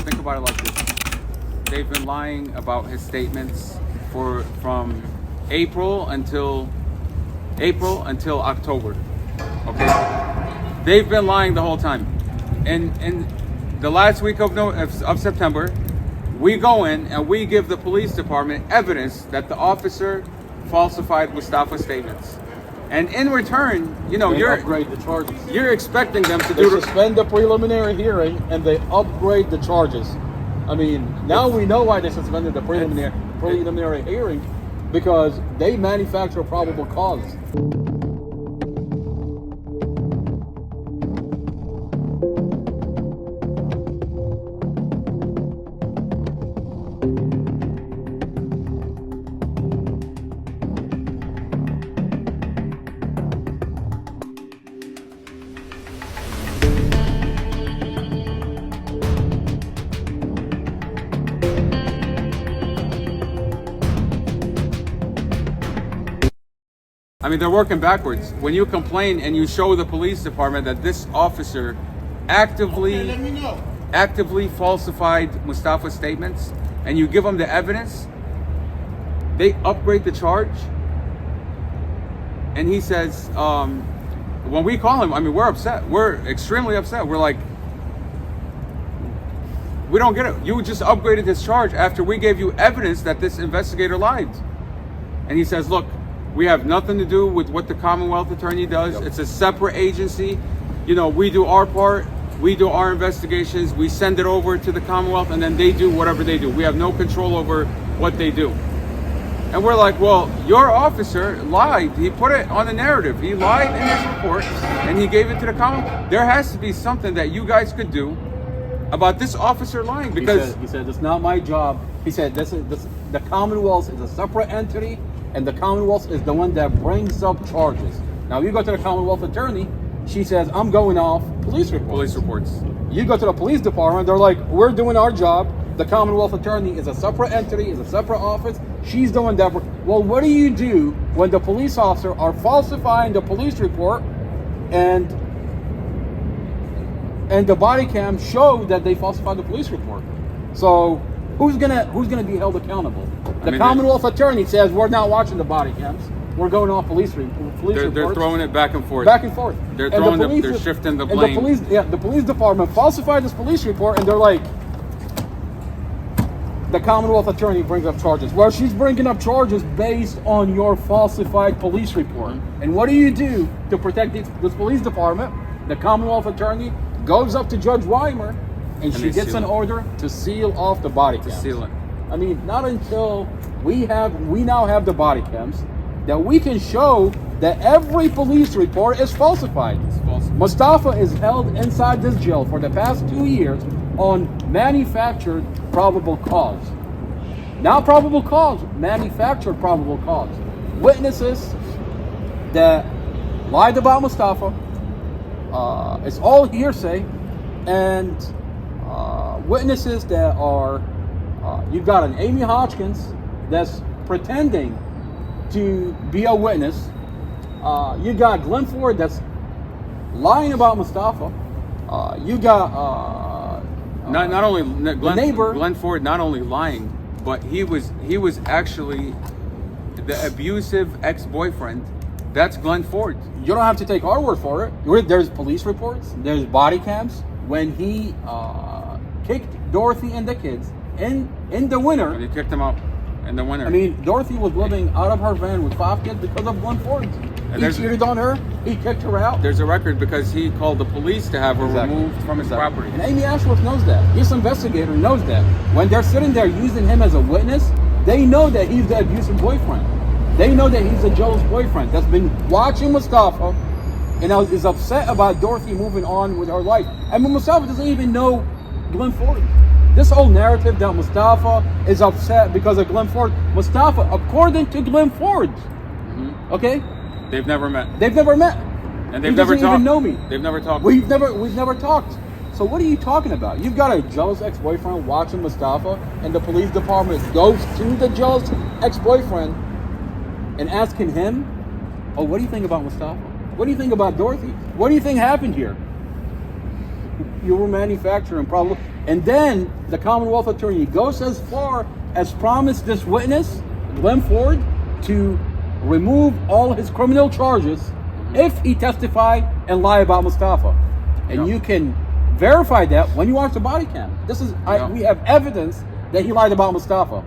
think about it like this. They've been lying about his statements from April until October. Okay, they've been lying the whole time. And in the last week of September, we go in and we give the police department evidence that the officer falsified Mustafa's statements. And in return, they upgrade the charges. You're expecting them to They suspend the preliminary hearing and they upgrade the charges. I mean, now we know why they suspended the preliminary hearing, because they manufacture probable cause. I mean, they're working backwards. When you complain and you show the police department that this officer actively falsified Mustafa's statements, and you give them the evidence, they upgrade the charge. And he says, when we call him, I mean, we're upset. We're extremely upset. We're like, we don't get it. You just upgraded his charge after we gave you evidence that this investigator lied. And he says, look, we have nothing to do with what the Commonwealth Attorney does. Yep. It's a separate agency. We do our part. We do our investigations. We send it over to the Commonwealth, and then they do whatever they do. We have no control over what they do. And we're like, well, your officer lied. He put it on the narrative. He lied in his report, and he gave it to the Commonwealth. There has to be something that you guys could do about this officer lying, because he said it's not my job. He said the Commonwealth is a separate entity, and the Commonwealth is the one that brings up charges. Now you go to the Commonwealth Attorney, she says, I'm going off police reports. You go to the police department, they're like, we're doing our job. The Commonwealth Attorney is a separate entity, is a separate office. She's doing that. Well, what do you do when the police officer are falsifying the police report and the body cam show that they falsified the police report? So who's gonna be held accountable? The Commonwealth Attorney says we're not watching the body cams. We're going off police reports. They're throwing it back and forth. They're shifting the blame. And the police department falsified this police report, and they're like, the Commonwealth Attorney brings up charges. Well, she's bringing up charges based on your falsified police report. Mm-hmm. And what do you do to protect this police department? The Commonwealth Attorney goes up to Judge Weimer, and she gets an order to seal off the body cams. To seal it. I mean, not until we now have the body cams that we can show that every police report is falsified. Mustafa is held inside this jail for the past 2 years on manufactured probable cause. Not probable cause, manufactured probable cause. Witnesses that lied about Mustafa. It's all hearsay, and witnesses that are. You've got an Amy Hodgkins that's pretending to be a witness. You got Glenn Ford that's lying about Mustafa. You got not only neighbor Glenn Ford, not only lying, but he was actually the abusive ex-boyfriend. That's Glenn Ford. You don't have to take our word for it. There's police reports. There's body cams when he kicked Dorothy and the kids in the winter. And he kicked them out in the winter. I mean, Dorothy was living out of her van with 5 kids because of Glenn Ford. He cheated on her. He kicked her out. There's a record because he called the police to have her removed from his property. And Amy Ashworth knows that. This investigator knows that. When they're sitting there using him as a witness, they know that he's the abusive boyfriend. They know that he's a jealous boyfriend that's been watching Mustafa and is upset about Dorothy moving on with her life. And Mustafa doesn't even know Glenn Ford. This whole narrative that Mustafa is upset because of Glenn Ford. Mustafa, according to Glenn Ford, okay? They've never met. And they've never talked. Even know me. They've never talked. We've never talked. So what are you talking about? You've got a jealous ex-boyfriend watching Mustafa, and the police department goes to the jealous ex-boyfriend and asking him, oh, what do you think about Mustafa? What do you think about Dorothy? What do you think happened here? You were manufacturing And then the Commonwealth attorney goes as far as promise this witness, Glenn Ford, to remove all his criminal charges if he testify and lie about Mustafa. And you can verify that when you watch the body cam. We have evidence that he lied about Mustafa.